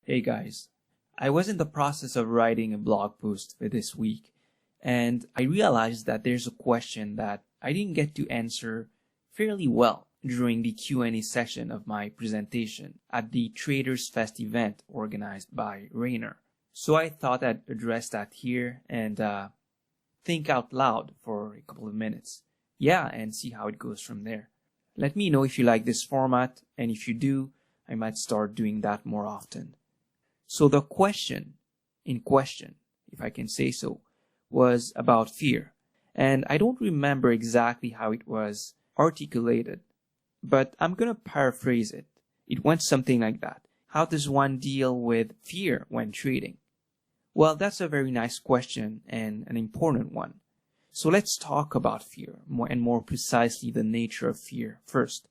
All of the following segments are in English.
Hey guys, I was in the process of writing a blog post for this week, and I realized that there's a question that I didn't get to answer fairly well during the Q&A session of my presentation at the Tradersfest event organized by Rayner. So I thought I'd address that here and think out loud for a couple of minutes. Yeah, and see how it goes from there. Let me know if you like this format, and if you do, I might start doing that more often. So the question in question, if I can say so, was about fear. And I don't remember exactly how it was articulated, but I'm going to paraphrase it. It went something like that. How does one deal with fear when trading? Well, that's a very nice question and an important one. So let's talk about fear, more precisely the nature of fear first.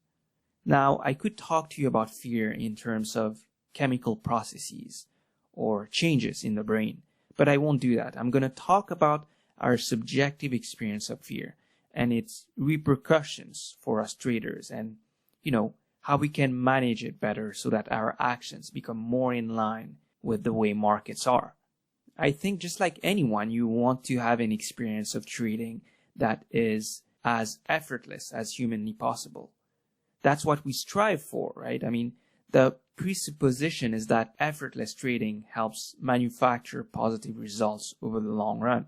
Now, I could talk to you about fear in terms of chemical processes or changes in the brain, but I won't do that. I'm going to talk about our subjective experience of fear and its repercussions for us traders, and how we can manage it better so that our actions become more in line with the way markets are. I think just like anyone, you want to have an experience of trading that is as effortless as humanly possible. That's what we strive for, right? I mean, the presupposition is that effortless trading helps manufacture positive results over the long run.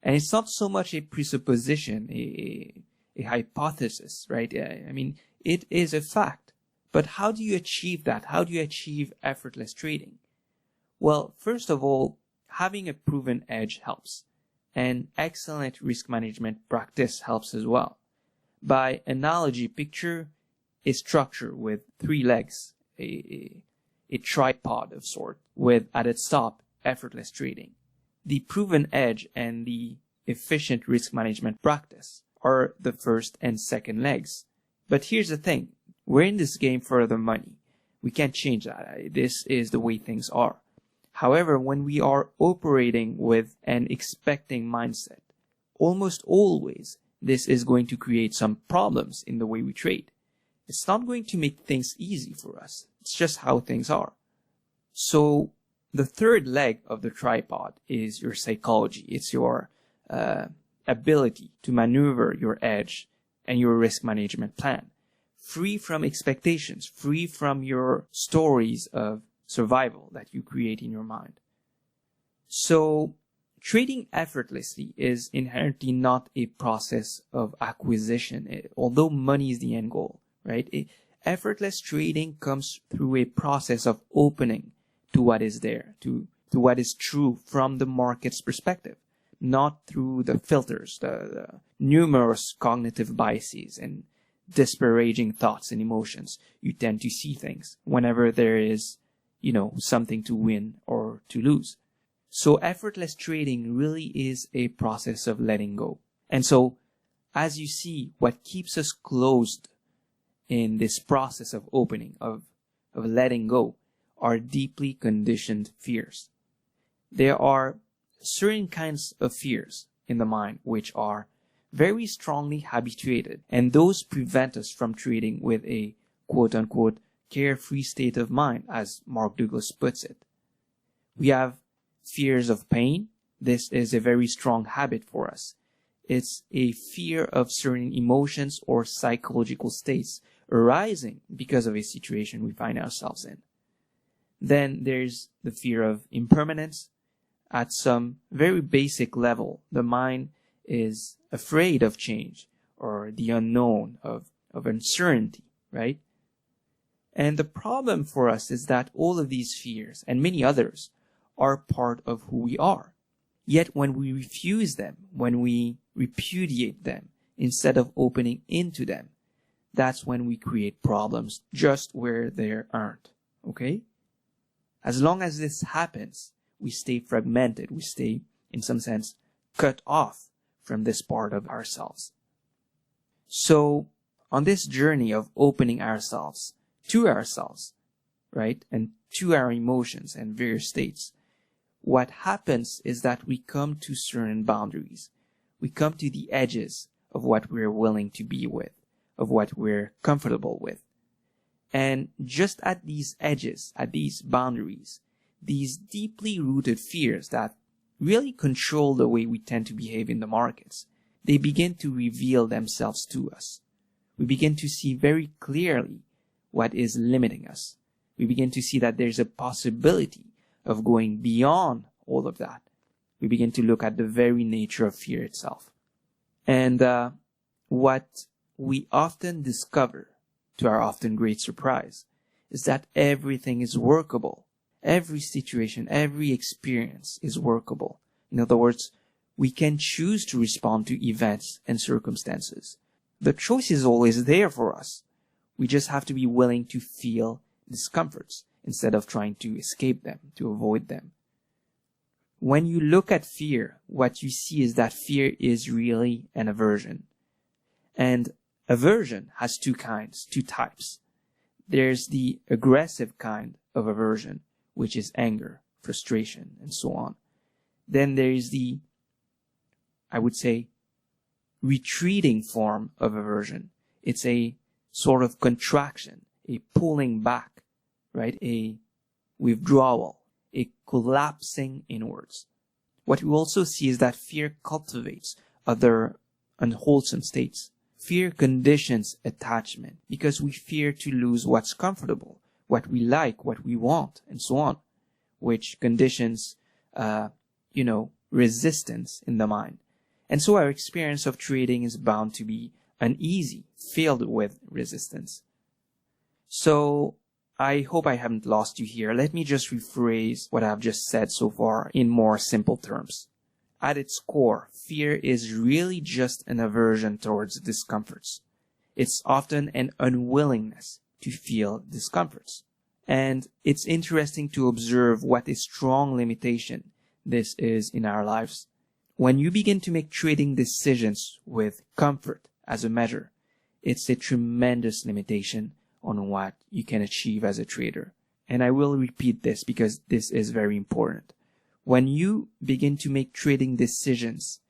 And it's not so much a presupposition, a hypothesis, right? I mean, it is a fact. But how do you achieve that? How do you achieve effortless trading? Well, first of all, having a proven edge helps. And excellent risk management practice helps as well. By analogy, picture a structure with three legs, a tripod of sort, with at its top effortless trading. The proven edge and the efficient risk management practice are the first and second legs. But here's the thing, we're in this game for the money. We can't change that. This is the way things are. However, when we are operating with an expecting mindset, almost always this is going to create some problems in the way we trade. It's not going to make things easy for us. It's just how things are. So the third leg of the tripod is your psychology. It's your ability to maneuver your edge and your risk management plan. Free from expectations, free from your stories of survival that you create in your mind. So trading effortlessly is inherently not a process of acquisition, although money is the end goal. Right? Effortless trading comes through a process of opening to what is there, to what is true from the market's perspective, not through the filters, the numerous cognitive biases and disparaging thoughts and emotions you tend to see things whenever there is, something to win or to lose. So effortless trading really is a process of letting go. And so, as you see, what keeps us closed in this process of opening, of letting go, are deeply conditioned fears. There are certain kinds of fears in the mind which are very strongly habituated, and those prevent us from trading with a quote-unquote carefree state of mind, as Mark Douglas puts it. We have fears of pain. This is a very strong habit for us. It's a fear of certain emotions or psychological states arising because of a situation we find ourselves in. Then there's the fear of impermanence. At some very basic level, the mind is afraid of change or the unknown, of uncertainty, right? And the problem for us is that all of these fears and many others are part of who we are. Yet when we refuse them, when we repudiate them, instead of opening into them, that's when we create problems just where there aren't. Okay? As long as this happens, we stay fragmented. We stay, in some sense, cut off from this part of ourselves. So, on this journey of opening ourselves to ourselves, right, and to our emotions and various states, what happens is that we come to certain boundaries. We come to the edges of what we're willing to be with, of what we're comfortable with. And just at these edges, at these boundaries, these deeply rooted fears that really control the way we tend to behave in the markets, they begin to reveal themselves to us. We begin to see very clearly what is limiting us. We begin to see that there's a possibility of going beyond all of that. We begin to look at the very nature of fear itself. And what we often discover, to our often great surprise, is that everything is workable. Every situation, every experience is workable. In other words, we can choose to respond to events and circumstances. The choice is always there for us. We just have to be willing to feel discomforts instead of trying to escape them, to avoid them. When you look at fear, what you see is that fear is really an aversion. And aversion has two types. There's the aggressive kind of aversion, which is anger, frustration, and so on. Then there is the, I would say, retreating form of aversion. It's a sort of contraction, a pulling back, right? A withdrawal, a collapsing inwards. What we also see is that fear cultivates other unwholesome states. Fear conditions attachment because we fear to lose what's comfortable, what we like, what we want, and so on, which conditions, resistance in the mind. And so our experience of trading is bound to be uneasy, filled with resistance. So I hope I haven't lost you here. Let me just rephrase what I've just said so far in more simple terms. At its core, fear is really just an aversion towards discomforts. It's often an unwillingness to feel discomforts. And it's interesting to observe what a strong limitation this is in our lives. When you begin to make trading decisions with comfort as a measure, it's a tremendous limitation on what you can achieve as a trader. And I will repeat this because this is very important. When you begin to make trading decisions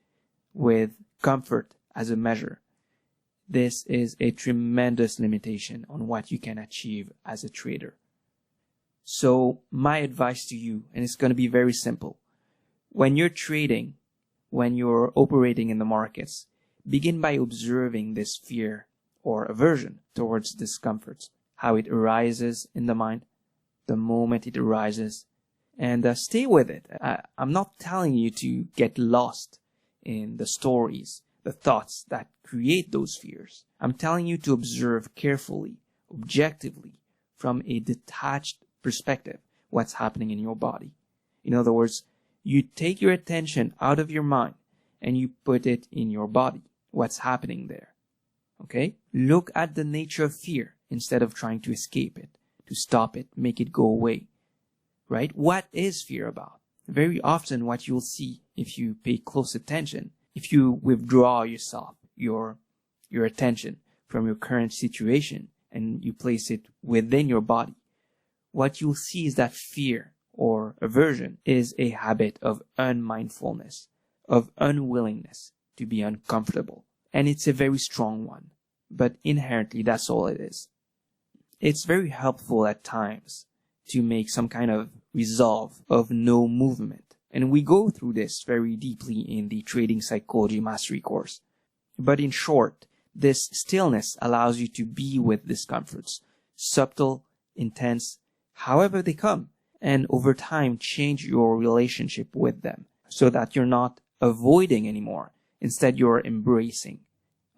with comfort as a measure, this is a tremendous limitation on what you can achieve as a trader. So my advice to you, and it's going to be very simple. When you're trading, when you're operating in the markets, begin by observing this fear or aversion towards discomfort, how it arises in the mind, the moment it arises, and stay with it. I'm not telling you to get lost in the stories, the thoughts that create those fears. I'm telling you to observe carefully, objectively, from a detached perspective, what's happening in your body. In other words, you take your attention out of your mind and you put it in your body, what's happening there. Okay? Look at the nature of fear instead of trying to escape it, to stop it, make it go away. Right? What is fear about? Very often what you'll see if you pay close attention, if you withdraw yourself, your attention from your current situation and you place it within your body, what you'll see is that fear or aversion is a habit of unmindfulness, of unwillingness to be uncomfortable. And it's a very strong one, but inherently that's all it is. It's very helpful at times to make some kind of resolve of no movement. And we go through this very deeply in the Trading Psychology Mastery course. But in short, this stillness allows you to be with discomforts, subtle, intense, however they come, and over time change your relationship with them so that you're not avoiding anymore. Instead, you're embracing.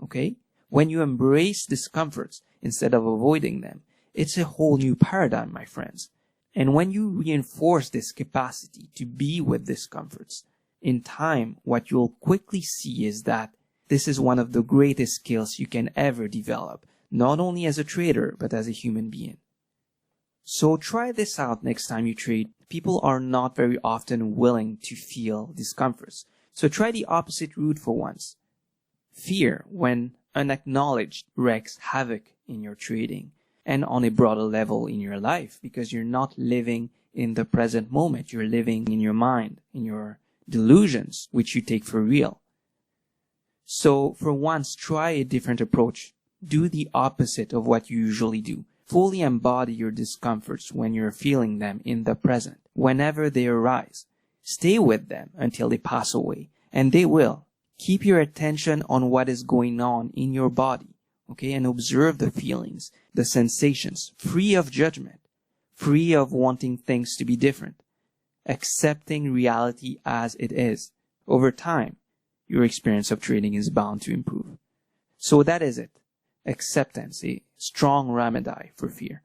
Okay? When you embrace discomforts instead of avoiding them, it's a whole new paradigm, my friends. And when you reinforce this capacity to be with discomforts, in time, what you'll quickly see is that this is one of the greatest skills you can ever develop, not only as a trader, but as a human being. So try this out next time you trade. People are not very often willing to feel discomforts. So try the opposite route for once. Fear, when unacknowledged, wreaks havoc in your trading and on a broader level in your life because you're not living in the present moment. You're living in your mind, in your delusions, which you take for real. So for once, try a different approach. Do the opposite of what you usually do. Fully embody your discomforts when you're feeling them in the present. whenever they arise. Stay with them until they pass away, and they will. Keep your attention on what is going on in your body, okay, and observe the feelings, the sensations, free of judgment, free of wanting things to be different, accepting reality as it is. Over time, your experience of trading is bound to improve. So that is it. Acceptance, a strong remedy for fear.